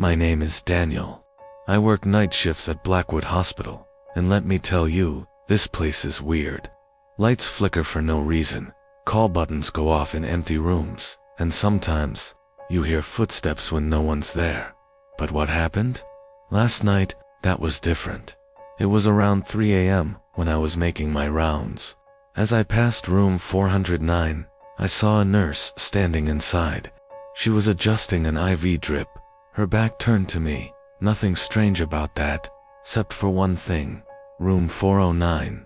My name is Daniel. I work night shifts at Blackwood Hospital, and let me tell you, this place is weird. Lights flicker for no reason, call buttons go off in empty rooms, and sometimes, you hear footsteps when no one's there. But what happened? Last night, that was different. It was around 3 a.m. when I was making my rounds. As I passed room 409, I saw a nurse standing inside. She was adjusting an IV drip, her back turned to me. Nothing strange about that, except for one thing. Room 409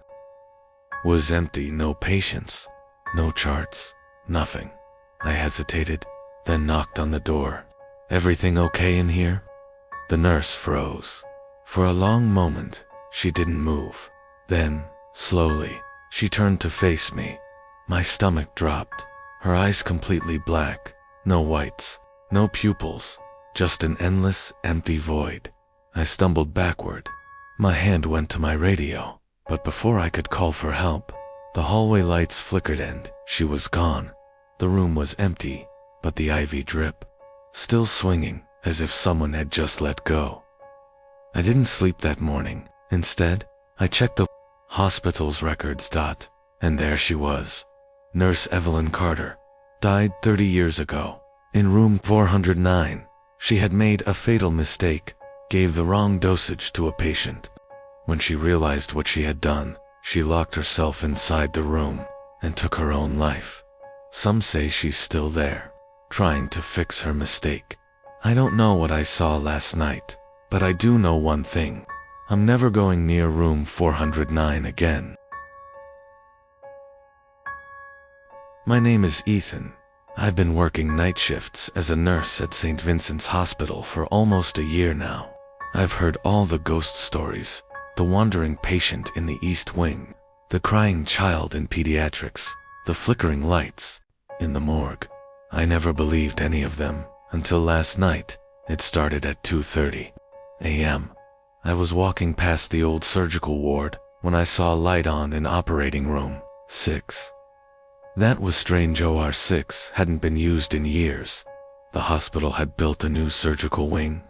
was empty, no patients, no charts, nothing. I hesitated, then knocked on the door. Everything okay in here? The nurse froze. For a long moment, she didn't move. Then, slowly, she turned to face me. My stomach dropped, her eyes completely black, no whites, no pupils, just an endless, empty void. I stumbled backward. My hand went to my radio, but before I could call for help, the hallway lights flickered and she was gone. The room was empty, but the IV drip, still swinging as if someone had just let go. I didn't sleep that morning. Instead, I checked the hospital's records. And there she was. Nurse Evelyn Carter. Died 30 years ago. In room 409. She had made a fatal mistake, gave the wrong dosage to a patient. When she realized what she had done, she locked herself inside the room and took her own life. Some say she's still there, trying to fix her mistake. I don't know what I saw last night, but I do know one thing. I'm never going near room 409 again. My name is Ethan. I've been working night shifts as a nurse at St. Vincent's Hospital for almost a year now. I've heard all the ghost stories, the wandering patient in the East Wing, the crying child in pediatrics, the flickering lights in the morgue. I never believed any of them until last night. It started at 2:30 a.m. I was walking past the old surgical ward when I saw a light on in operating room 6. That was strange. OR 6 hadn't been used in years. The hospital had built a new surgical wing,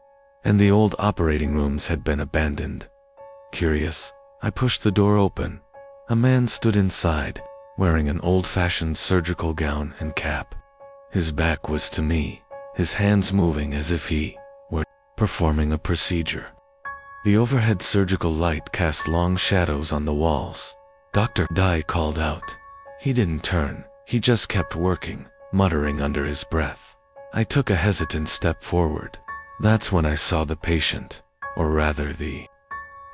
and the old operating rooms had been abandoned. Curious, I pushed the door open. A man stood inside, wearing an old-fashioned surgical gown and cap. His back was to me, his hands moving as if he were performing a procedure. The overhead surgical light cast long shadows on the walls. Dr. Dye called out. He didn't turn, he just kept working, muttering under his breath. I took a hesitant step forward. That's when I saw the patient, or rather the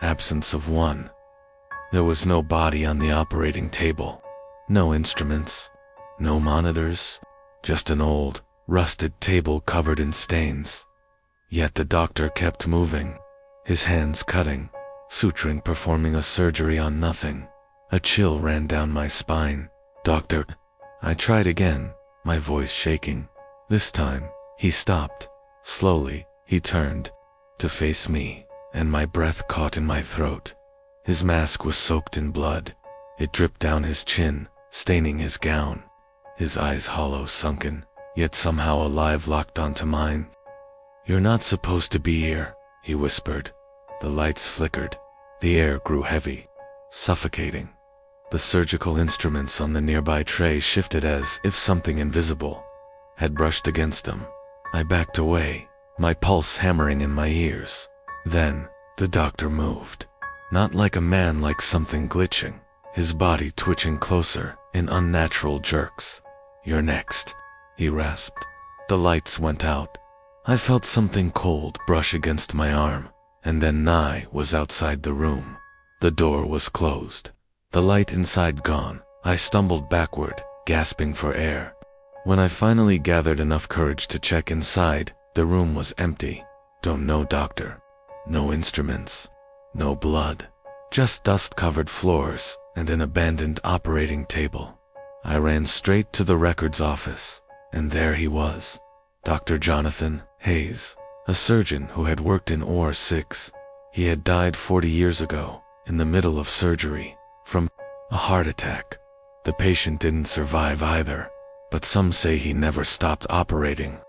absence of one. There was no body on the operating table, no instruments, no monitors, just an old, rusted table covered in stains. Yet the doctor kept moving, his hands cutting, suturing, performing a surgery on nothing. A chill ran down my spine. Doctor, I tried again, my voice shaking. This time, he stopped. Slowly, he turned to face me, and my breath caught in my throat. His mask was soaked in blood. It dripped down his chin, staining his gown. His eyes hollow, sunken, yet somehow alive, locked onto mine. You're not supposed to be here, he whispered. The lights flickered. The air grew heavy, suffocating. The surgical instruments on the nearby tray shifted as if something invisible had brushed against them. I backed away, my pulse hammering in my ears. Then, the doctor moved. Not like a man, like something glitching, his body twitching closer in unnatural jerks. You're next, he rasped. The lights went out. I felt something cold brush against my arm, and then Nye was outside the room. The door was closed. The light inside gone. I stumbled backward, gasping for air. When I finally gathered enough courage to check inside, the room was empty. Don't know, doctor. No instruments. No blood. Just dust-covered floors and an abandoned operating table. I ran straight to the records office, and there he was. Dr. Jonathan Hayes, a surgeon who had worked in OR 6. He had died 40 years ago, in the middle of surgery, from a heart attack. The patient didn't survive either, but some say he never stopped operating.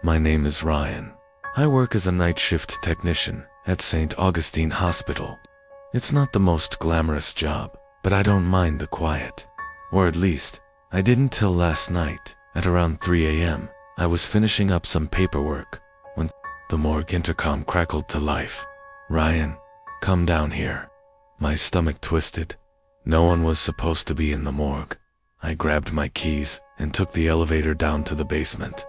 My name is Ryan. I work as a night shift technician at St. Augustine Hospital. It's not the most glamorous job, but I don't mind the quiet. Or at least, I didn't till last night, at around 3 a.m. I was finishing up some paperwork when the morgue intercom crackled to life. "Ryan, come down here." My stomach twisted. No one was supposed to be in the morgue. I grabbed my keys and took the elevator down to the basement.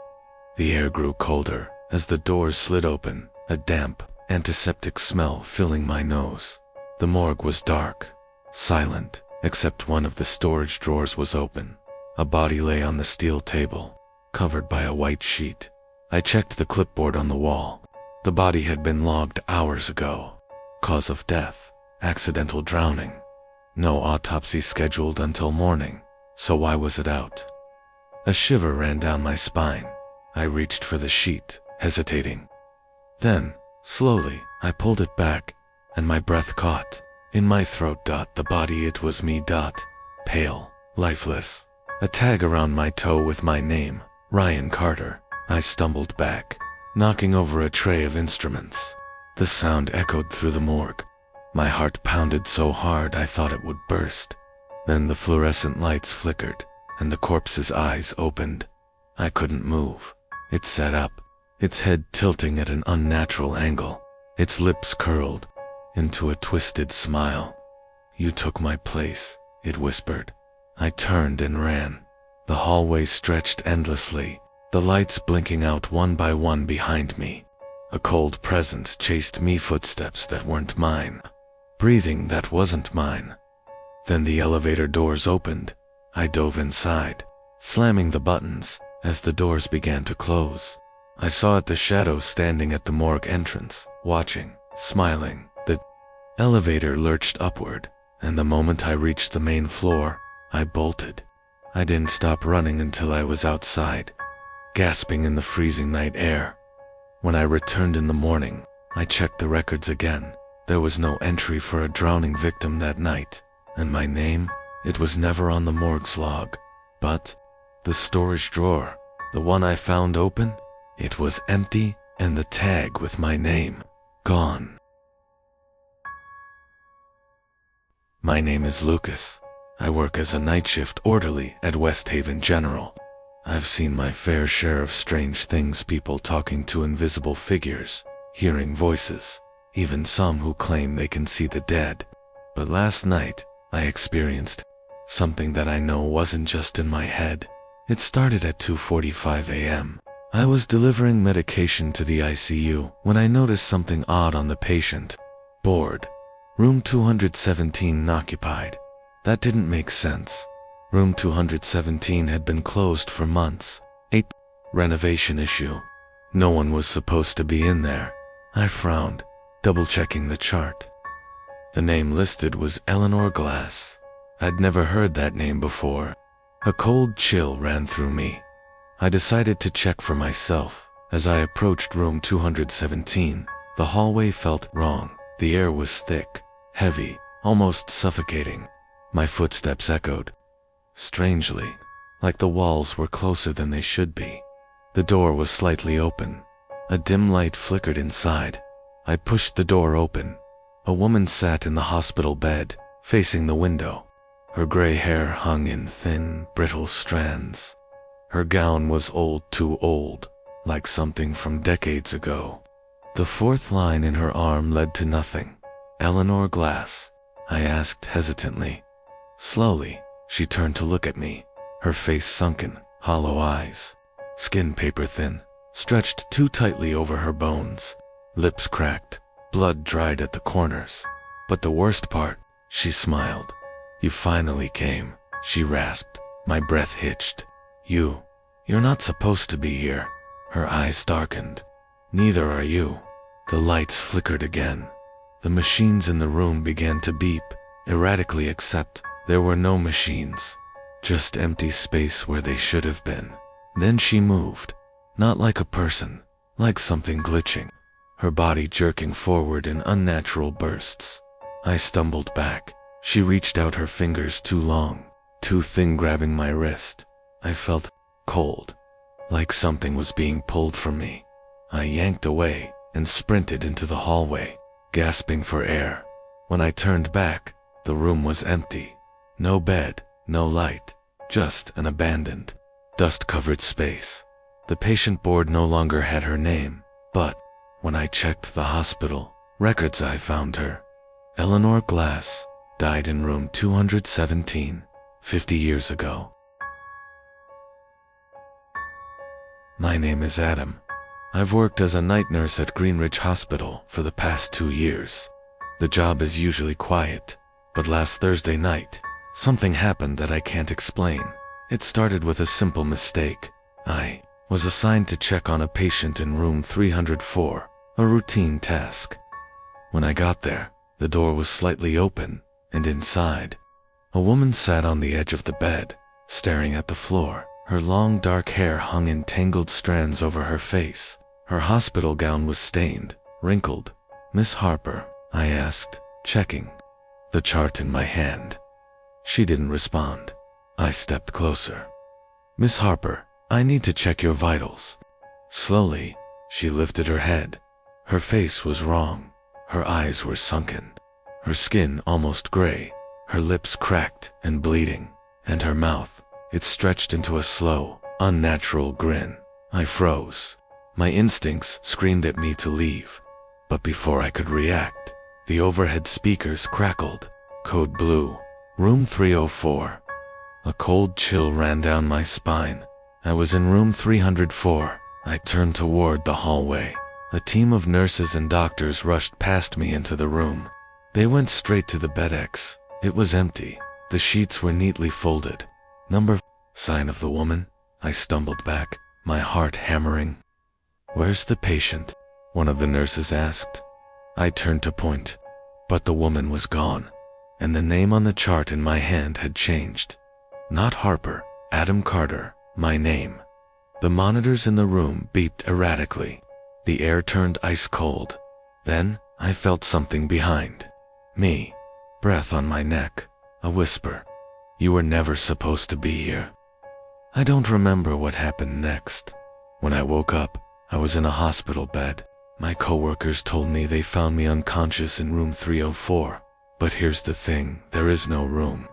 The air grew colder as the doors slid open, a damp, antiseptic smell filling my nose. The morgue was dark, silent, except one of the storage drawers was open. A body lay on the steel table, covered by a white sheet. I checked the clipboard on the wall. The body had been logged hours ago. Cause of death, accidental drowning. No autopsy scheduled until morning, so why was it out? A shiver ran down my spine. I reached for the sheet, hesitating. Then, slowly, I pulled it back, and my breath caught in my throat. The body, it was me. Pale, lifeless. A tag around my toe with my name, Ryan Carter. I stumbled back, knocking over a tray of instruments. The sound echoed through the morgue. My heart pounded so hard I thought it would burst. Then the fluorescent lights flickered, and the corpse's eyes opened. I couldn't move. It sat up, its head tilting at an unnatural angle, its lips curled into a twisted smile. "You took my place," it whispered. I turned and ran. The hallway stretched endlessly, the lights blinking out one by one behind me. A cold presence chased me, footsteps that weren't mine, breathing that wasn't mine. Then the elevator doors opened. I dove inside, slamming the buttons as the doors began to close. I saw the shadow standing at the morgue entrance, watching, smiling. The elevator lurched upward, and the moment I reached the main floor, I bolted. I didn't stop running until I was outside, gasping in the freezing night air. When I returned in the morning, I checked the records again. There was no entry for a drowning victim that night, and my name, it was never on the morgue's log. But the storage drawer, the one I found open, it was empty, and the tag with my name, gone. My name is Lucas. I work as a night shift orderly at West Haven General. I've seen my fair share of strange things, people talking to invisible figures, hearing voices, even some who claim they can see the dead. But last night, I experienced something that I know wasn't just in my head. It started at 2:45 a.m. I was delivering medication to the ICU when I noticed something odd on the patient board. Room 217 occupied. That didn't make sense. Room 217 had been closed for months. A renovation issue. No one was supposed to be in there. I frowned, double-checking the chart. The name listed was Eleanor Glass. I'd never heard that name before. A cold chill ran through me. I decided to check for myself. As I approached room 217, the hallway felt wrong. The air was thick, heavy, almost suffocating. My footsteps echoed, strangely, like the walls were closer than they should be. The door was slightly open. A dim light flickered inside. I pushed the door open. A woman sat in the hospital bed, facing the window. Her gray hair hung in thin, brittle strands. Her gown was old, too old, like something from decades ago. The fourth line in her arm led to nothing. "Eleanor Glass?" I asked hesitantly. Slowly, she turned to look at me, her face sunken, hollow eyes, skin paper thin, stretched too tightly over her bones, lips cracked, blood dried at the corners. But the worst part, she smiled. "You finally came," she rasped. My breath hitched. You're not supposed to be here." Her eyes darkened. "Neither are you." The lights flickered again. The machines in the room began to beep, erratically, except there were no machines. Just empty space where they should have been. Then she moved. Not like a person, like something glitching. Her body jerking forward in unnatural bursts. I stumbled back. She reached out her fingers, too long, too thin, grabbing my wrist. I felt cold. like something was being pulled from me. I yanked away and sprinted into the hallway, gasping for air. When I turned back, the room was empty. No bed, no light, just an abandoned, dust-covered space. The patient board no longer had her name, but when I checked the hospital records, I found her. Eleanor Glass died in room 217, 50 years ago. My name is Adam. I've worked as a night nurse at Greenridge Hospital for the past 2 years. The job is usually quiet, but last Thursday night, something happened that I can't explain. It started with a simple mistake. I was assigned to check on a patient in room 304, a routine task. When I got there, the door was slightly open, and inside, a woman sat on the edge of the bed, staring at the floor. Her long dark hair hung in tangled strands over her face. Her hospital gown was stained, wrinkled. "Miss Harper?" I asked, checking the chart in my hand. She didn't respond. I stepped closer. "Miss Harper, I need to check your vitals." Slowly, she lifted her head. Her face was wrong. Her eyes were sunken. Her skin almost gray. Her lips cracked and bleeding. And her mouth, it stretched into a slow, unnatural grin. I froze. My instincts screamed at me to leave. But before I could react, the overhead speakers crackled. Code blue. Room 304. A cold chill ran down my spine. I was in room 304. I turned toward the hallway. A team of nurses and doctors rushed past me into the room. They went straight to the bed X. It was empty. The sheets were neatly folded. Sign of the woman? I stumbled back, my heart hammering. "Where's the patient?" one of the nurses asked. I turned to point, but the woman was gone, and the name on the chart in my hand had changed. Not Harper, Adam Carter, my name. The monitors in the room beeped erratically. The air turned ice cold. Then, I felt something behind me. Breath on my neck, a whisper. "You were never supposed to be here." I don't remember what happened next. When I woke up, I was in a hospital bed. My coworkers told me they found me unconscious in room 304. But here's the thing, there is no room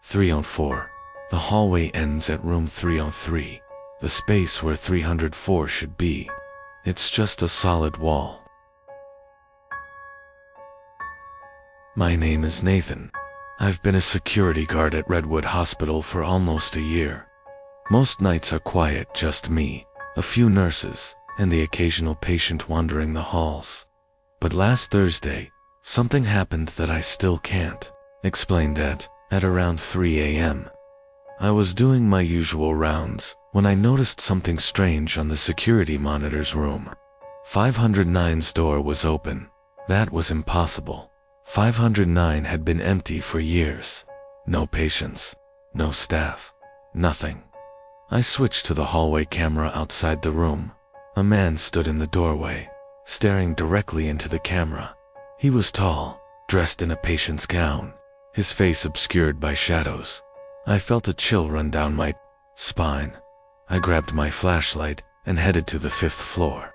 304. The hallway ends at room 303, the space where 304 should be. It's just a solid wall. My name is Nathan. I've been a security guard at Redwood Hospital for almost a year. Most nights are quiet, just me, a few nurses, and the occasional patient wandering the halls. But last Thursday, something happened that I still can't explain. At around 3 a.m. I was doing my usual rounds when I noticed something strange on the security monitor's room. 509's door was open. That was impossible. 509 had been empty for years. No patients, no staff, nothing. I switched to the hallway camera outside the room. A man stood in the doorway, staring directly into the camera. He was tall, dressed in a patient's gown, his face obscured by shadows. I felt a chill run down my spine. I grabbed my flashlight and headed to the 5th floor.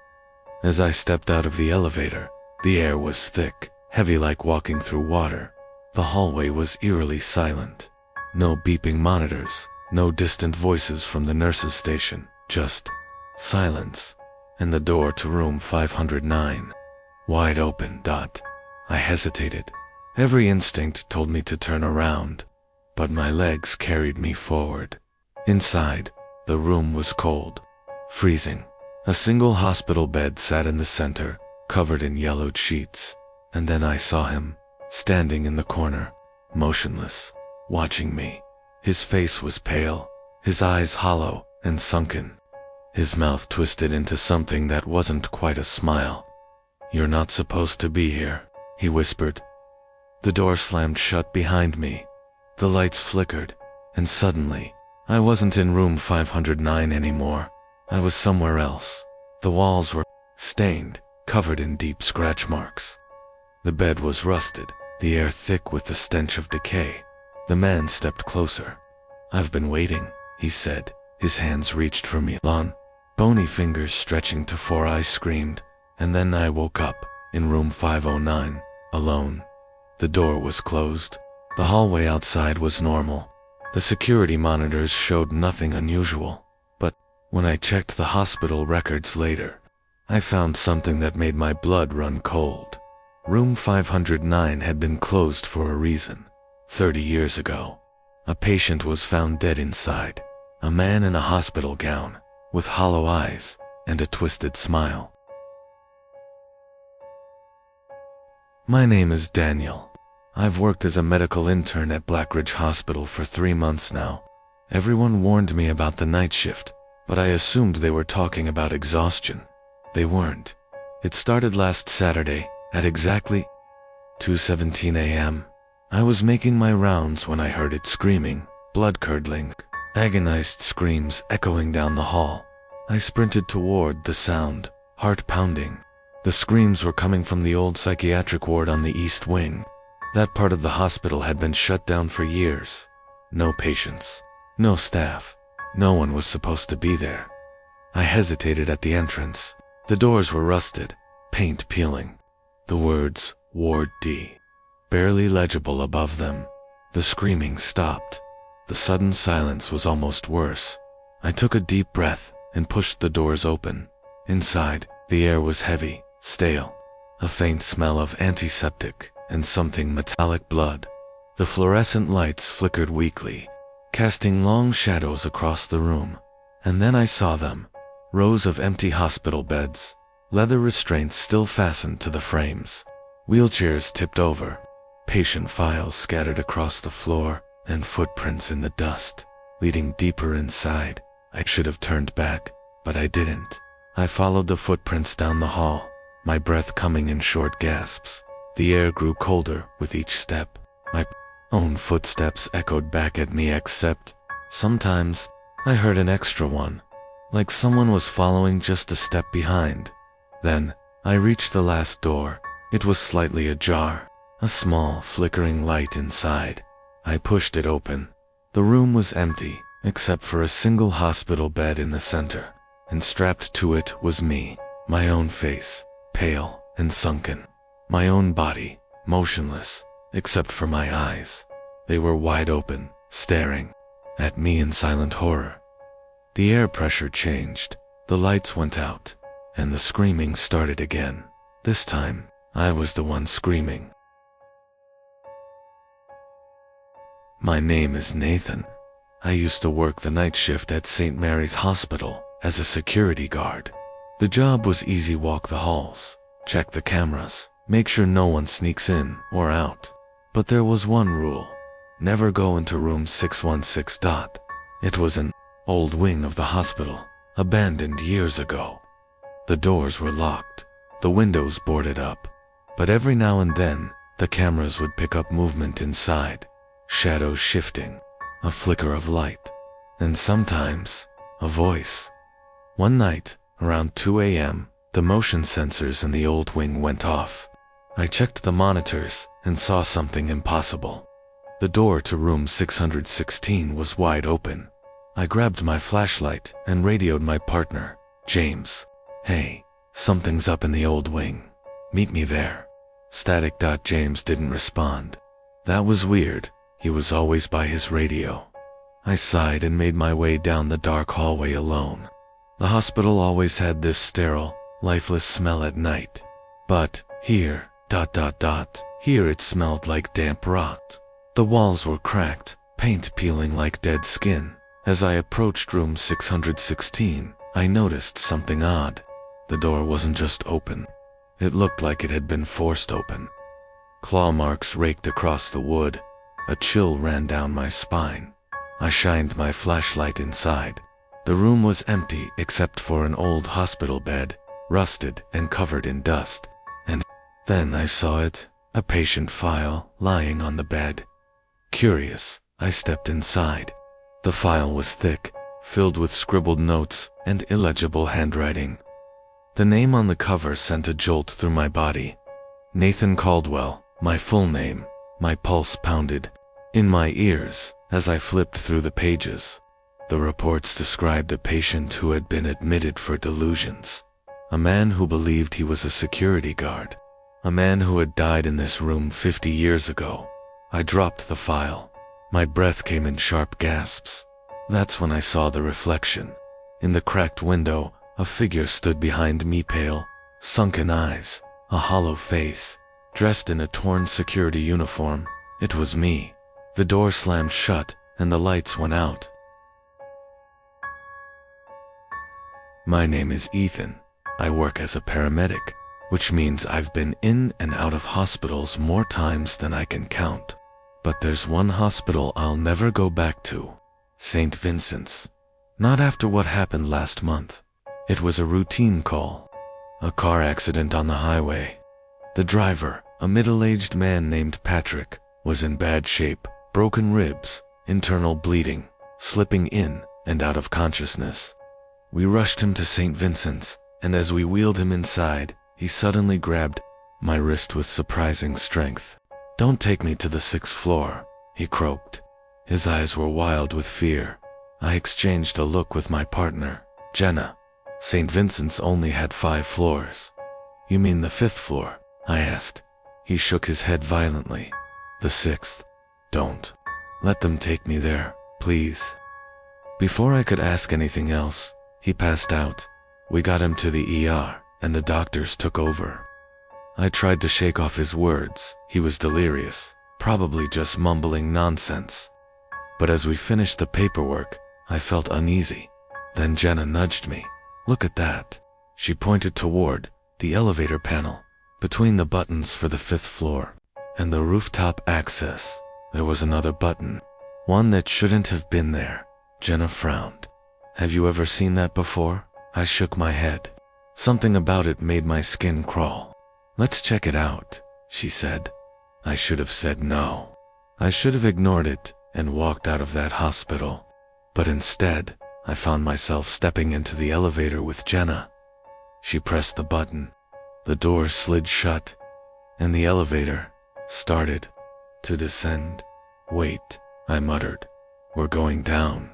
As I stepped out of the elevator, the air was thick, heavy like walking through water. The hallway was eerily silent. No beeping monitors, no distant voices from the nurses' station, just silence. And the door to room 509, wide open. I hesitated. Every instinct told me to turn around, but my legs carried me forward. Inside, the room was cold, freezing. A single hospital bed sat in the center, covered in yellowed sheets. And then I saw him, standing in the corner, motionless, watching me. His face was pale, his eyes hollow and sunken. His mouth twisted into something that wasn't quite a smile. "You're not supposed to be here," he whispered. The door slammed shut behind me. The lights flickered, and suddenly, I wasn't in room 509 anymore. I was somewhere else. The walls were stained, covered in deep scratch marks. The bed was rusted, the air thick with the stench of decay. The man stepped closer. "I've been waiting," he said. His hands reached for me. "Lon." bony fingers stretching to 4. I screamed, and then I woke up, in room 509, alone. The door was closed. The hallway outside was normal. The security monitors showed nothing unusual. But when I checked the hospital records later, I found something that made my blood run cold. Room 509 had been closed for a reason. 30 years ago, a patient was found dead inside. A man in a hospital gown, with hollow eyes and a twisted smile. My name is Daniel. I've worked as a medical intern at Blackridge Hospital for 3 months now. Everyone warned me about the night shift, but I assumed they were talking about exhaustion. They weren't. It started last Saturday at exactly 2:17 a.m. I was making my rounds when I heard it screaming, blood-curdling, agonized screams echoing down the hall. I sprinted toward the sound, heart pounding. The screams were coming from the old psychiatric ward on the East Wing. That part of the hospital had been shut down for years. No patients, no staff. No one was supposed to be there. I hesitated at the entrance. The doors were rusted, paint peeling. The words, Ward D, barely legible above them. The screaming stopped. The sudden silence was almost worse. I took a deep breath and pushed the doors open. Inside, the air was heavy, stale. A faint smell of antiseptic and something metallic blood. The fluorescent lights flickered weakly, casting long shadows across the room. And then I saw them. Rows of empty hospital beds, leather restraints still fastened to the frames, wheelchairs tipped over, patient files scattered across the floor, and footprints in the dust, leading deeper inside. I should have turned back, but I didn't. I followed the footprints down the hall, my breath coming in short gasps. The air grew colder with each step. My own footsteps echoed back at me, except sometimes I heard an extra one, like someone was following just a step behind. Then I reached the last door. It was slightly ajar, a small flickering light inside. I pushed it open. The room was empty, except for a single hospital bed in the center, and strapped to it was me, my own face, pale and sunken. My own body, motionless, except for my eyes. They were wide open, staring at me in silent horror. The air pressure changed, the lights went out, and the screaming started again. This time, I was the one screaming. My name is Nathan. I used to work the night shift at St. Mary's Hospital as a security guard. The job was easy: walk the halls, check the cameras, make sure no one sneaks in or out. But there was one rule: never go into room 616. It was an old wing of the hospital, abandoned years ago. The doors were locked, the windows boarded up, but every now and then, the cameras would pick up movement inside, shadows shifting, a flicker of light, and sometimes, a voice. One night, around 2 a.m., the motion sensors in the old wing went off. I checked the monitors and saw something impossible. The door to room 616 was wide open. I grabbed my flashlight and radioed my partner, James. "Hey, something's up in the old wing. Meet me there." Static. James didn't respond. That was weird. He was always by his radio. I sighed and made my way down the dark hallway alone. The hospital always had this sterile, lifeless smell at night. But here, here it smelled like damp rot. The walls were cracked, paint peeling like dead skin. As I approached room 616, I noticed something odd. The door wasn't just open. It looked like it had been forced open. Claw marks raked across the wood. A chill ran down my spine. I shined my flashlight inside. The room was empty except for an old hospital bed, rusted and covered in dust. And then I saw it, a patient file lying on the bed. Curious, I stepped inside. The file was thick, filled with scribbled notes and illegible handwriting. The name on the cover sent a jolt through my body. Nathan Caldwell, my full name. My pulse pounded in my ears as I flipped through the pages. The reports described a patient who had been admitted for delusions. A man who believed he was a security guard. A man who had died in this room 50 years ago. I dropped the file. My breath came in sharp gasps. That's when I saw the reflection. In the cracked window, a figure stood behind me, pale, sunken eyes, a hollow face, dressed in a torn security uniform. It was me. The door slammed shut, and the lights went out. My name is Ethan. I work as a paramedic, which means I've been in and out of hospitals more times than I can count. But there's one hospital I'll never go back to. St. Vincent's. Not after what happened last month. It was a routine call. A car accident on the highway. The driver, a middle-aged man named Patrick, was in bad shape, broken ribs, internal bleeding, slipping in and out of consciousness. We rushed him to St. Vincent's, and as we wheeled him inside, he suddenly grabbed my wrist with surprising strength. "Don't take me to the 6th floor," he croaked. His eyes were wild with fear. I exchanged a look with my partner, Jenna. St. Vincent's only had 5 floors. "You mean the 5th floor?" I asked. He shook his head violently. "The 6th. Don't. Let them take me there, please." Before I could ask anything else, he passed out. We got him to the ER, and the doctors took over. I tried to shake off his words. He was delirious, probably just mumbling nonsense. But as we finished the paperwork, I felt uneasy. Then Jenna nudged me. "Look at that." She pointed toward the elevator panel, between the buttons for the 5th floor and the rooftop access. There was another button, one that shouldn't have been there. Jenna frowned. "Have you ever seen that before?" I shook my head. Something about it made my skin crawl. "Let's check it out," she said. I should have said no. I should have ignored it and walked out of that hospital. But instead, I found myself stepping into the elevator with Jenna. She pressed the button. The door slid shut, and the elevator started to descend. "Wait," I muttered. "We're going down."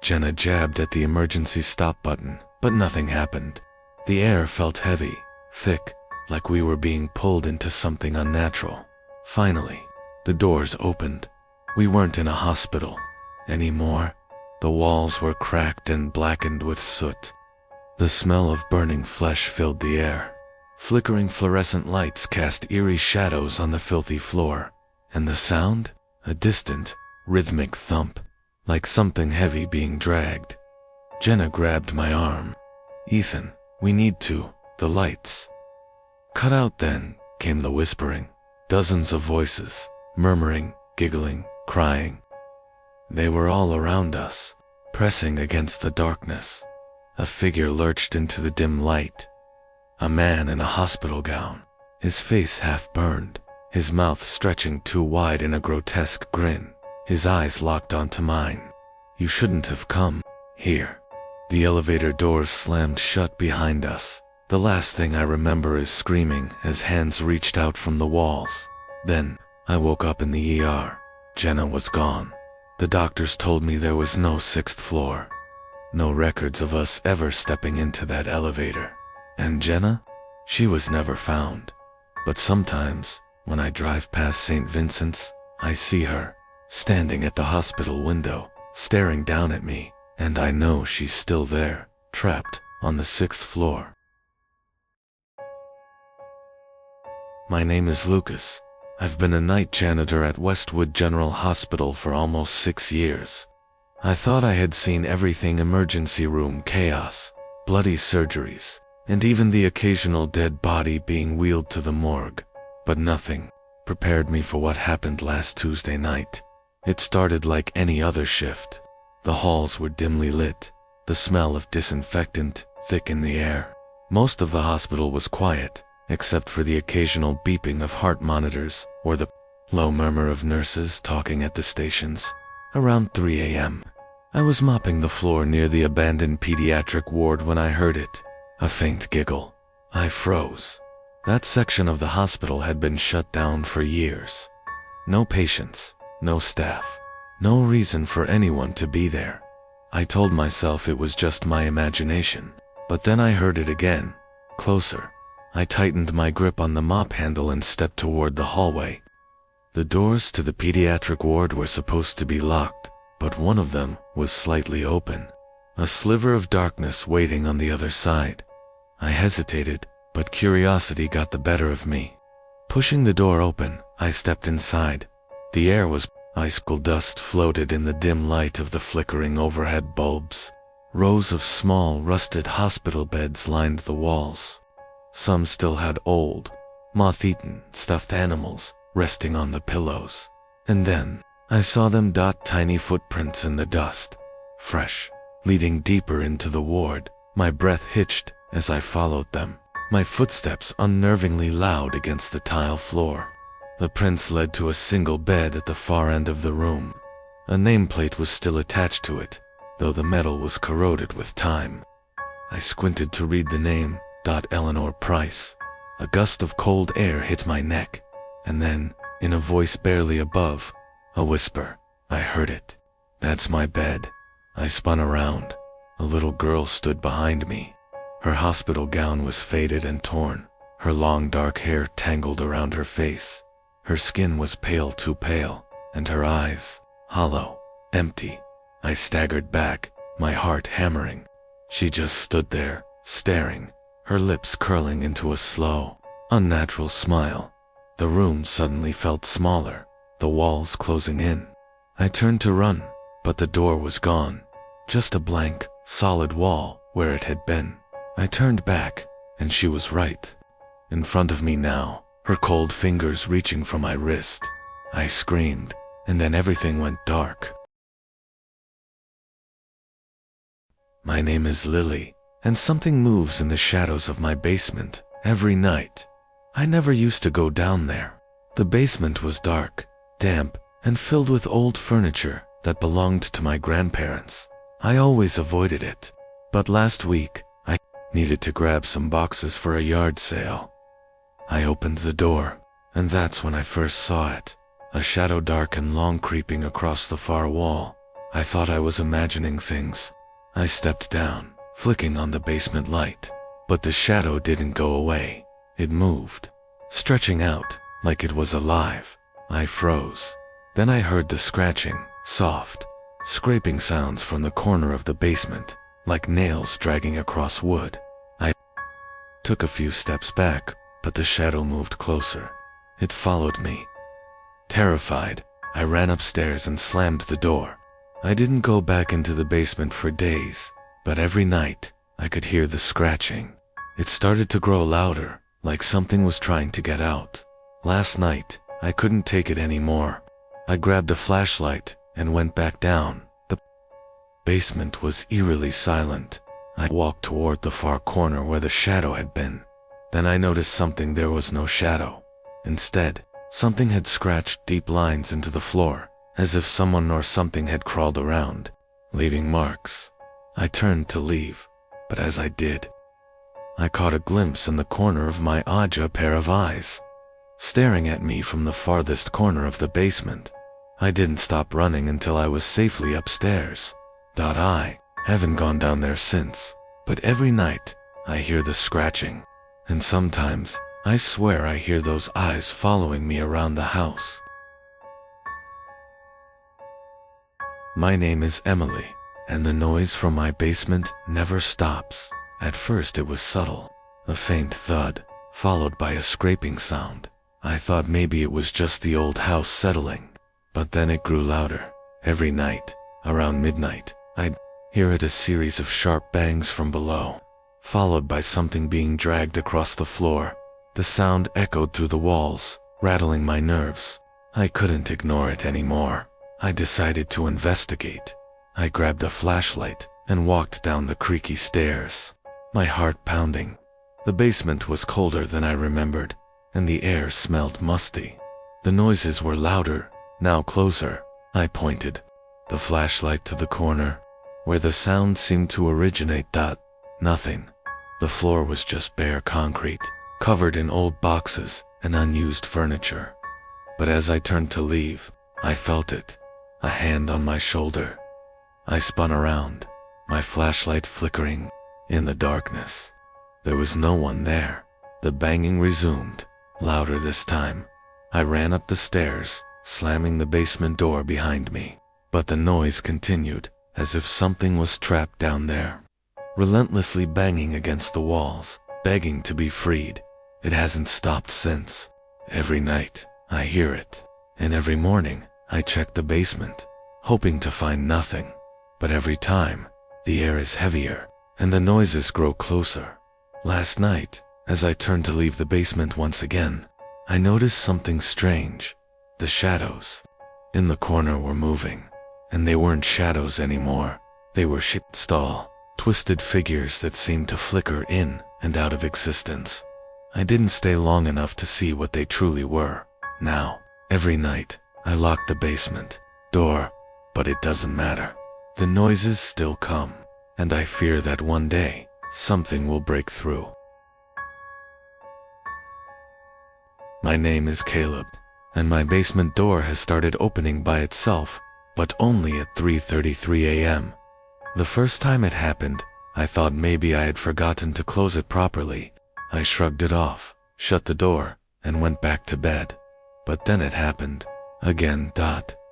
Jenna jabbed at the emergency stop button, but nothing happened. The air felt heavy, thick, like we were being pulled into something unnatural. Finally, the doors opened. We weren't in a hospital anymore. The walls were cracked and blackened with soot. The smell of burning flesh filled the air. Flickering fluorescent lights cast eerie shadows on the filthy floor. And the sound? A distant, rhythmic thump, like something heavy being dragged. Jenna grabbed my arm. "Ethan, we need to. The lights." "Cut out then," came the whispering. Dozens of voices, murmuring, giggling, crying. They were all around us, pressing against the darkness. A figure lurched into the dim light. A man in a hospital gown, his face half burned, his mouth stretching too wide in a grotesque grin, his eyes locked onto mine. "You shouldn't have come here." The elevator doors slammed shut behind us. The last thing I remember is screaming as hands reached out from the walls. Then, I woke up in the ER. Jenna was gone. The doctors told me there was no 6th floor. No records of us ever stepping into that elevator. And Jenna? She was never found. But sometimes, when I drive past St. Vincent's, I see her, standing at the hospital window, staring down at me, and I know she's still there, trapped on the 6th floor. My name is Lucas. I've been a night janitor at Westwood General Hospital for almost 6 years. I thought I had seen everything: emergency room chaos, bloody surgeries, and even the occasional dead body being wheeled to the morgue. But nothing prepared me for what happened last Tuesday night. It started like any other shift. The halls were dimly lit, the smell of disinfectant thick in the air. Most of the hospital was quiet, except for the occasional beeping of heart monitors or the low murmur of nurses talking at the stations. Around 3 a.m., I was mopping the floor near the abandoned pediatric ward when I heard it. A faint giggle. I froze. That section of the hospital had been shut down for years. No patients, no staff, no reason for anyone to be there. I told myself it was just my imagination, but then I heard it again, closer. I tightened my grip on the mop handle and stepped toward the hallway. The doors to the pediatric ward were supposed to be locked, but one of them was slightly open. A sliver of darkness waiting on the other side. I hesitated, but curiosity got the better of me. Pushing the door open, I stepped inside. The air was icicle dust floated in the dim light of the flickering overhead bulbs. Rows of small, rusted hospital beds lined the walls. Some still had old, moth-eaten, stuffed animals resting on the pillows. And then, I saw them dot tiny footprints in the dust, fresh, leading deeper into the ward. My breath hitched as I followed them, my footsteps unnervingly loud against the tile floor. The prints led to a single bed at the far end of the room. A nameplate was still attached to it, though the metal was corroded with time. I squinted to read the name, Eleanor Price. A gust of cold air hit my neck, and then, in a voice barely above, a whisper. I heard it. "That's my bed." I spun around. A little girl stood behind me. Her hospital gown was faded and torn, her long dark hair tangled around her face. Her skin was pale, too pale, and her eyes, hollow, empty. I staggered back, my heart hammering. She just stood there, staring, her lips curling into a slow, unnatural smile. The room suddenly felt smaller, the walls closing in. I turned to run, but the door was gone, just a blank, solid wall where it had been. I turned back, and she was right. In front of me now, her cold fingers reaching for my wrist. I screamed, and then everything went dark. My name is Lily, and something moves in the shadows of my basement every night. I never used to go down there. The basement was dark, damp, and filled with old furniture that belonged to my grandparents. I always avoided it, but last week, I needed to grab some boxes for a yard sale. I opened the door, and that's when I first saw it. A shadow dark and long creeping across the far wall. I thought I was imagining things. I stepped down, flicking on the basement light, but the shadow didn't go away. It moved, stretching out like it was alive. I froze. Then I heard the scratching, soft, scraping sounds from the corner of the basement, like nails dragging across wood. I took a few steps back, but the shadow moved closer. It followed me. Terrified, I ran upstairs and slammed the door. I didn't go back into the basement for days, but every night, I could hear the scratching. It started to grow louder, like something was trying to get out. Last night, I couldn't take it anymore. I grabbed a flashlight and went back down. The basement was eerily silent. I walked toward the far corner where the shadow had been. Then I noticed something. There was no shadow. Instead, something had scratched deep lines into the floor, as if someone or something had crawled around, leaving marks. I turned to leave, but as I did, I caught a glimpse in the corner of my eye a pair of eyes, staring at me from the farthest corner of the basement. I didn't stop running until I was safely upstairs. I haven't gone down there since, but every night, I hear the scratching, and sometimes, I swear I hear those eyes following me around the house. My name is Emily, and the noise from my basement never stops. At first it was subtle, a faint thud, followed by a scraping sound. I thought maybe it was just the old house settling, but then it grew louder. Every night, around midnight, I'd hear a series of sharp bangs from below, followed by something being dragged across the floor. The sound echoed through the walls, rattling my nerves. I couldn't ignore it anymore. I decided to investigate. I grabbed a flashlight and walked down the creaky stairs, my heart pounding. The basement was colder than I remembered, and the air smelled musty. The noises were louder, now closer. I pointed the flashlight to the corner, where the sound seemed to originate. Nothing. The floor was just bare concrete, covered in old boxes and unused furniture. But as I turned to leave, I felt it, a hand on my shoulder. I spun around, my flashlight flickering in the darkness. There was no one there. The banging resumed, louder this time. I ran up the stairs, slamming the basement door behind me. But the noise continued, as if something was trapped down there, relentlessly banging against the walls, begging to be freed. It hasn't stopped since. Every night, I hear it. And every morning, I check the basement, hoping to find nothing. But every time, the air is heavier, and the noises grow closer. Last night, as I turned to leave the basement once again, I noticed something strange. The shadows in the corner were moving, and they weren't shadows anymore. They were tall, twisted figures that seemed to flicker in and out of existence. I didn't stay long enough to see what they truly were. Now, every night, I lock the basement door, but it doesn't matter. The noises still come, and I fear that one day, something will break through. My name is Caleb, and my basement door has started opening by itself, but only at 3:33 a.m. The first time it happened, I thought maybe I had forgotten to close it properly. I shrugged it off, shut the door, and went back to bed. But then it happened, again,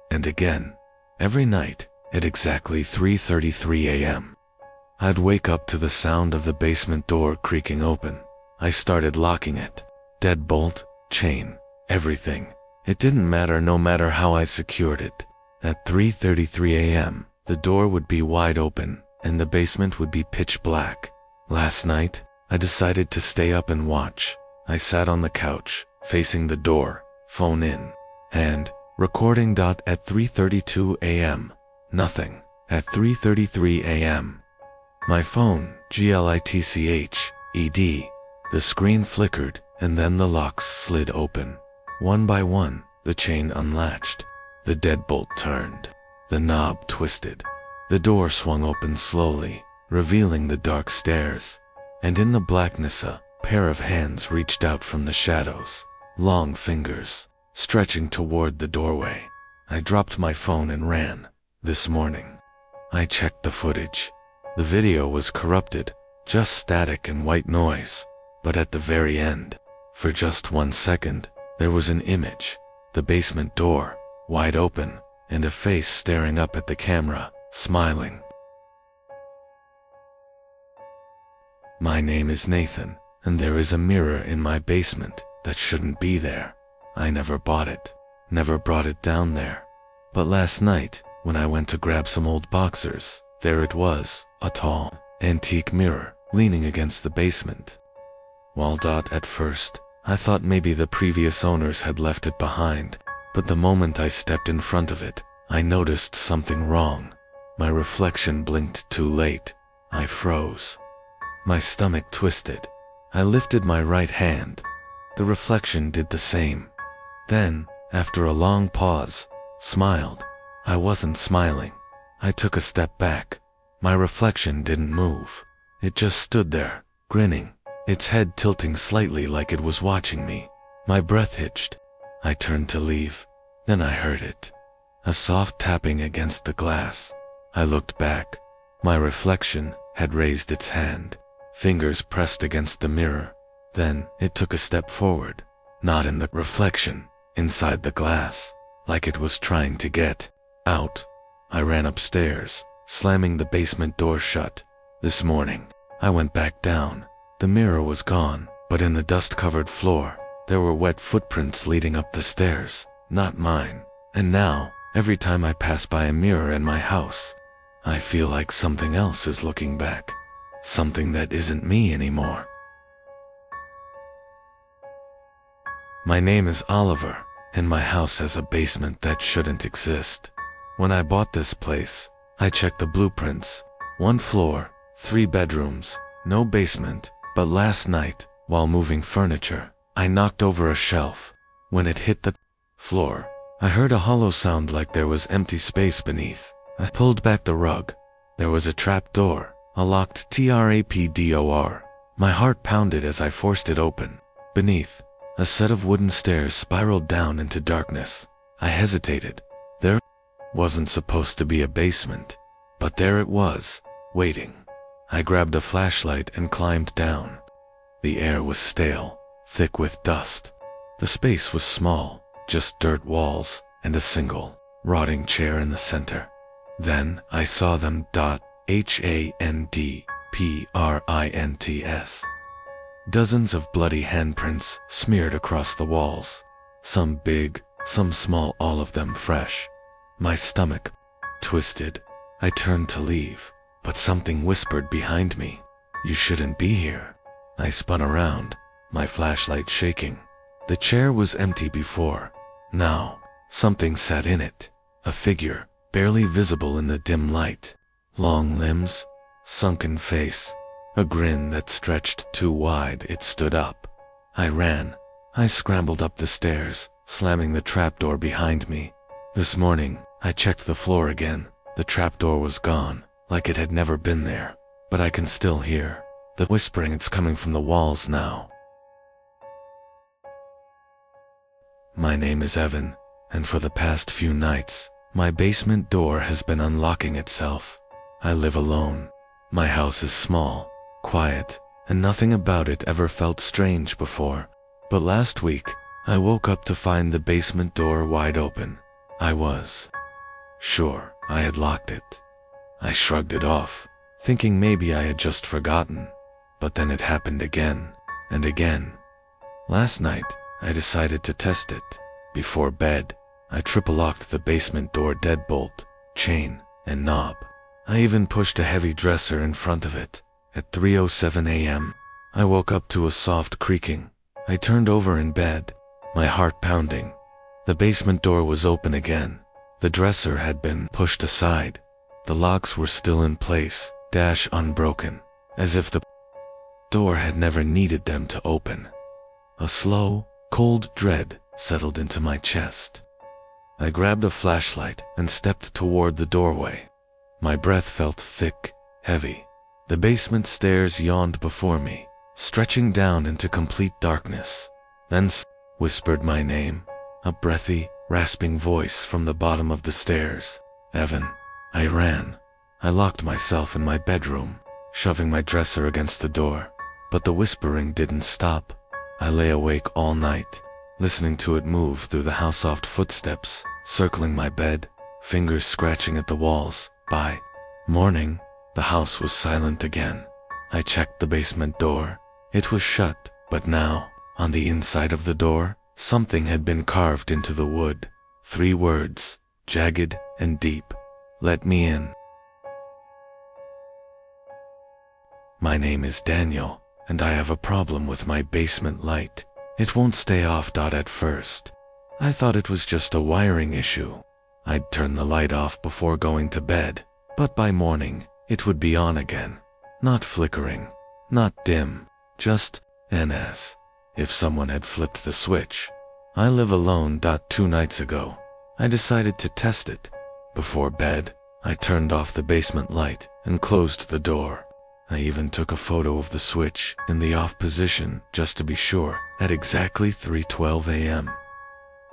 and again. Every night, at exactly 3:33 a.m. I'd wake up to the sound of the basement door creaking open. I started locking it. Deadbolt, chain, everything. It didn't matter no matter how I secured it. At 3:33 a.m., the door would be wide open, and the basement would be pitch black. Last night, I decided to stay up and watch. I sat on the couch, facing the door, phone in hand, recording. At 3:32 a.m., nothing. At 3:33 a.m., my phone, glitched, the screen flickered, and then the locks slid open. One by one, the chain unlatched. The deadbolt turned. The knob twisted. The door swung open slowly, revealing the dark stairs. And in the blackness, a pair of hands reached out from the shadows, long fingers, stretching toward the doorway. I dropped my phone and ran. This morning, I checked the footage. The video was corrupted, just static and white noise. But at the very end, for just 1 second, there was an image. The basement door, wide open, and a face staring up at the camera, smiling. My name is Nathan, and there is a mirror in my basement that shouldn't be there. I never bought it, never brought it down there. But last night, when I went to grab some old boxers, there it was, a tall, antique mirror, leaning against the basement. While at first, I thought maybe the previous owners had left it behind, but the moment I stepped in front of it, I noticed something wrong. My reflection blinked too late. I froze. My stomach twisted. I lifted my right hand. The reflection did the same. Then, after a long pause, smiled. I wasn't smiling. I took a step back. My reflection didn't move. It just stood there, grinning, its head tilting slightly like it was watching me. My breath hitched. I turned to leave. Then I heard it. A soft tapping against the glass. I looked back. My reflection had raised its hand. Fingers pressed against the mirror. Then it took a step forward. Not in the reflection, inside the glass, like it was trying to get out. I ran upstairs, slamming the basement door shut. This morning, I went back down. The mirror was gone, but in the dust-covered floor, there were wet footprints leading up the stairs, not mine. And now, every time I pass by a mirror in my house, I feel like something else is looking back. Something that isn't me anymore. My name is Oliver, and my house has a basement that shouldn't exist. When I bought this place, I checked the blueprints. 1 floor, 3 bedrooms, no basement. But last night, while moving furniture, I knocked over a shelf. When it hit the floor, I heard a hollow sound like there was empty space beneath. I pulled back the rug. There was a trap door, a locked trapdoor. My heart pounded as I forced it open. Beneath, a set of wooden stairs spiraled down into darkness. I hesitated. There wasn't supposed to be a basement. But there it was, waiting. I grabbed a flashlight and climbed down. The air was stale, thick with dust. The space was small, just dirt walls and a single, rotting chair in the center. Then I saw them. Handprints. Dozens of bloody handprints smeared across the walls. Some big, some small, all of them fresh. My stomach twisted. I turned to leave, but something whispered behind me, "You shouldn't be here." I spun around, my flashlight shaking. The chair was empty before. Now, something sat in it. A figure, barely visible in the dim light. Long limbs, sunken face, a grin that stretched too wide. It stood up. I ran. I scrambled up the stairs, slamming the trapdoor behind me. This morning, I checked the floor again. The trapdoor was gone, like it had never been there. But I can still hear the whispering. It's coming from the walls now. My name is Evan, and for the past few nights, my basement door has been unlocking itself. I live alone. My house is small, quiet, and nothing about it ever felt strange before. But last week, I woke up to find the basement door wide open. I was sure I had locked it. I shrugged it off, thinking maybe I had just forgotten. But then it happened again and again. Last night, I decided to test it. Before bed, I triple-locked the basement door deadbolt, chain, and knob. I even pushed a heavy dresser in front of it. At 3:07 a.m., I woke up to a soft creaking. I turned over in bed, my heart pounding. The basement door was open again. The dresser had been pushed aside. The locks were still in place, unbroken, as if the door had never needed them to open. A slow, cold dread settled into my chest. I grabbed a flashlight and stepped toward the doorway. My breath felt thick, heavy. The basement stairs yawned before me, stretching down into complete darkness. Then whispered my name, a breathy, rasping voice from the bottom of the stairs. Evan. I ran. I locked myself in my bedroom, shoving my dresser against the door. But the whispering didn't stop. I lay awake all night, listening to it move through the house, soft footsteps, circling my bed, fingers scratching at the walls. By morning, the house was silent again. I checked the basement door. It was shut, but now, on the inside of the door, something had been carved into the wood. 3 words, jagged and deep. Let me in. My name is Daniel, and I have a problem with my basement light. It won't stay off. At first, I thought it was just a wiring issue. I'd turn the light off before going to bed, but by morning, it would be on again. Not flickering, not dim, just as if someone had flipped the switch. I live alone. 2 nights ago, I decided to test it. Before bed, I turned off the basement light and closed the door. I even took a photo of the switch in the off position just to be sure. At exactly 3:12 a.m.,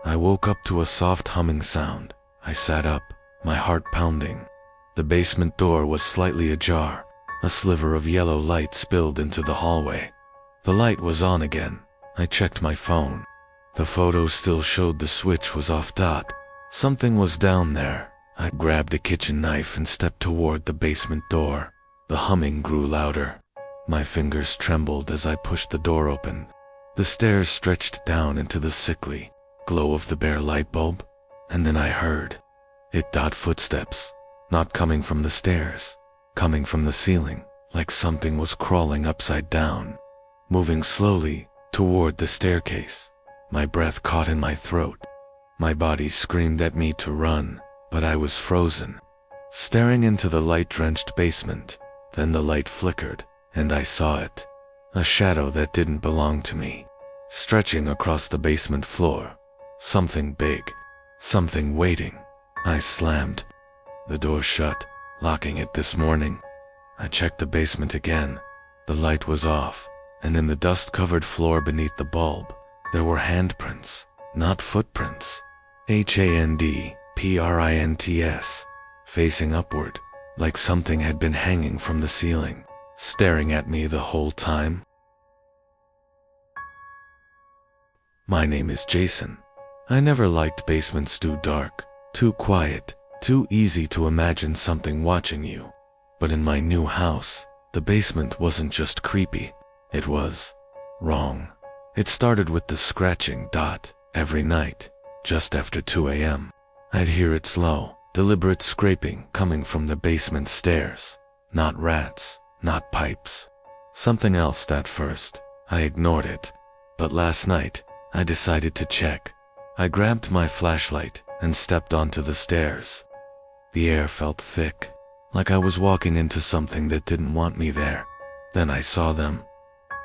I woke up to a soft humming sound. I sat up, my heart pounding. The basement door was slightly ajar. A sliver of yellow light spilled into the hallway. The light was on again. I checked my phone. The photo still showed the switch was off. Something was down there. I grabbed a kitchen knife and stepped toward the basement door. The humming grew louder. My fingers trembled as I pushed the door open. The stairs stretched down into the sickly glow of the bare light bulb, and then I heard it. Footsteps, not coming from the stairs, coming from the ceiling, like something was crawling upside down, moving slowly toward the staircase. My breath caught in my throat. My body screamed at me to run, but I was frozen, staring into the light-drenched basement. Then the light flickered, and I saw it. A shadow that didn't belong to me, stretching across the basement floor. Something big, something waiting. I slammed the door shut, locking it this morning. I checked the basement again. The light was off, and in the dust-covered floor beneath the bulb, there were handprints, not footprints. Handprints, facing upward, like something had been hanging from the ceiling, staring at me the whole time. My name is Jason. I never liked basements too dark, too quiet, too easy to imagine something watching you. But in my new house, the basement wasn't just creepy, it was wrong. It started with the scratching dot every night, just after 2 a.m. I'd hear its slow, deliberate scraping coming from the basement stairs. Not rats, not pipes. Something else at first. I ignored it. But last night, I decided to check. I grabbed my flashlight and stepped onto the stairs. The air felt thick, like I was walking into something that didn't want me there. Then I saw them.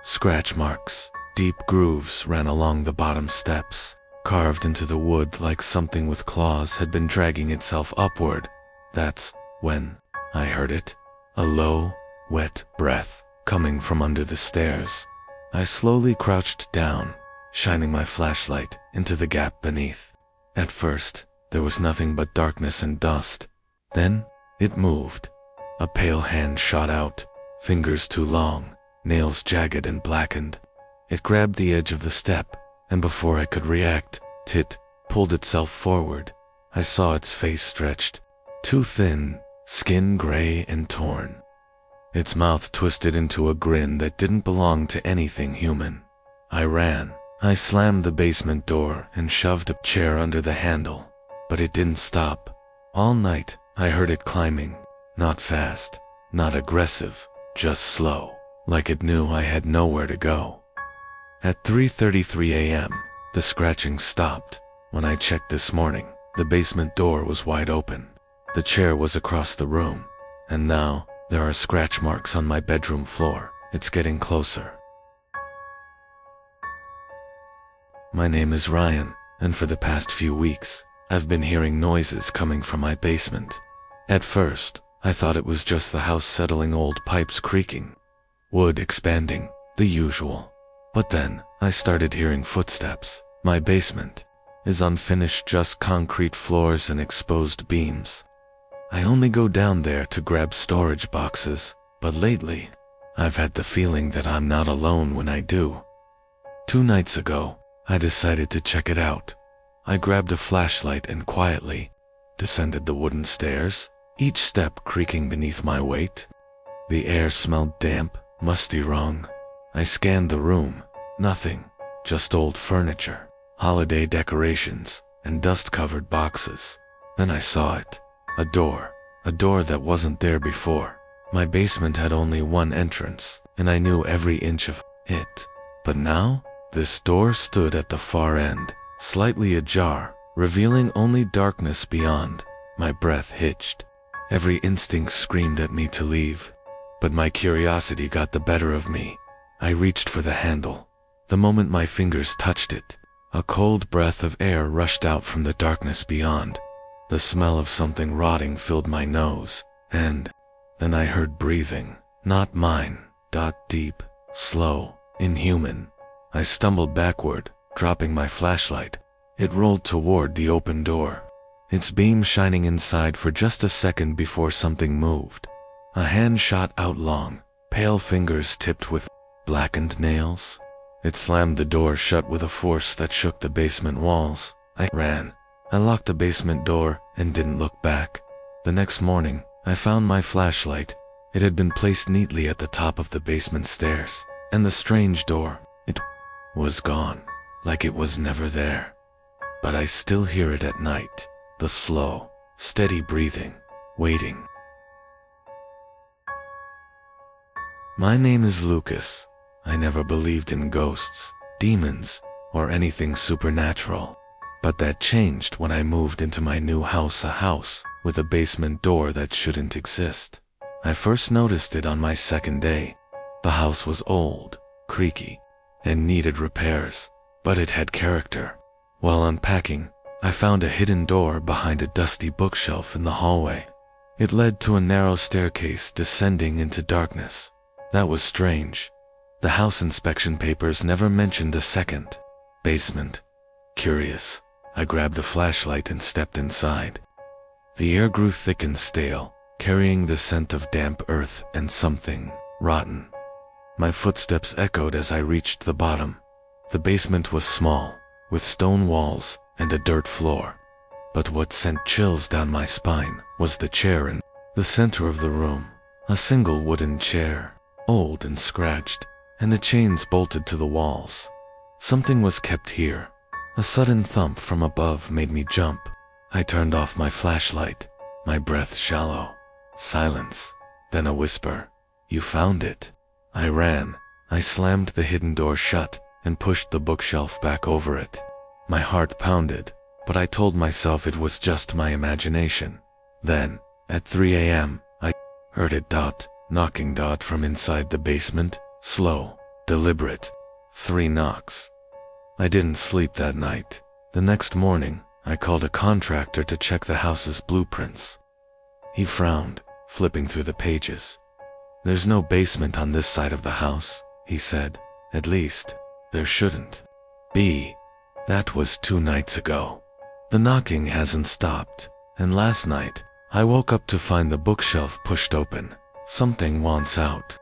Scratch marks, deep grooves ran along the bottom steps, carved into the wood like something with claws had been dragging itself upward. That's when I heard it. A low, wet breath coming from under the stairs. I slowly crouched down, shining my flashlight into the gap beneath. At first, there was nothing but darkness and dust. Then, it moved. A pale hand shot out, fingers too long, nails jagged and blackened. It grabbed the edge of the step, and before I could react, it pulled itself forward. I saw its face stretched, too thin, skin gray and torn. Its mouth twisted into a grin that didn't belong to anything human. I ran. I slammed the basement door and shoved a chair under the handle, but it didn't stop. All night, I heard it climbing, not fast, not aggressive, just slow, like it knew I had nowhere to go. At 3:33 a.m., the scratching stopped. When I checked this morning, the basement door was wide open. The chair was across the room, and now there are scratch marks on my bedroom floor. It's getting closer. My name is Ryan, and for the past few weeks, I've been hearing noises coming from my basement. At first, I thought it was just the house settling, old pipes creaking, wood expanding, the usual. But then, I started hearing footsteps. My basement is unfinished, just concrete floors and exposed beams. I only go down there to grab storage boxes, but lately, I've had the feeling that I'm not alone when I do. 2 nights ago, I decided to check it out. I grabbed a flashlight and quietly descended the wooden stairs, each step creaking beneath my weight. The air smelled damp, musty, wrong. I scanned the room. Nothing, just old furniture, holiday decorations, and dust-covered boxes. Then I saw it. A door that wasn't there before. My basement had only one entrance, and I knew every inch of it. But now, this door stood at the far end, slightly ajar, revealing only darkness beyond. My breath hitched. Every instinct screamed at me to leave. But my curiosity got the better of me. I reached for the handle. The moment my fingers touched it, a cold breath of air rushed out from the darkness beyond. The smell of something rotting filled my nose, and then I heard breathing. Not mine. Deep, slow, inhuman. I stumbled backward, dropping my flashlight. It rolled toward the open door, its beam shining inside for just a second before something moved. A hand shot out, long, pale fingers tipped with blackened nails. It slammed the door shut with a force that shook the basement walls. I ran. I locked the basement door and didn't look back. The next morning, I found my flashlight. It had been placed neatly at the top of the basement stairs, and the strange door, it was gone, like it was never there. But I still hear it at night, the slow, steady breathing, waiting. My name is Lucas. I never believed in ghosts, demons, or anything supernatural. But that changed when I moved into my new house, a house with a basement door that shouldn't exist. I first noticed it on my second day. The house was old, creaky, and needed repairs, but it had character. While unpacking, I found a hidden door behind a dusty bookshelf in the hallway. It led to a narrow staircase descending into darkness. That was strange. The house inspection papers never mentioned a second basement. Curious, I grabbed a flashlight and stepped inside. The air grew thick and stale, carrying the scent of damp earth and something rotten. My footsteps echoed as I reached the bottom. The basement was small, with stone walls and a dirt floor. But what sent chills down my spine was the chair in the center of the room. A single wooden chair, old and scratched, and the chains bolted to the walls. Something was kept here. A sudden thump from above made me jump. I turned off my flashlight, my breath shallow. Silence, then a whisper. "You found it." I ran. I slammed the hidden door shut and pushed the bookshelf back over it. My heart pounded, but I told myself it was just my imagination. Then, at 3 a.m., I heard it knocking from inside the basement, slow, deliberate. 3 knocks. I didn't sleep that night. The next morning, I called a contractor to check the house's blueprints. He frowned, flipping through the pages. "There's no basement on this side of the house," he said. "At least, there shouldn't be." That was 2 nights ago. The knocking hasn't stopped, and last night, I woke up to find the bookshelf pushed open. Something wants out.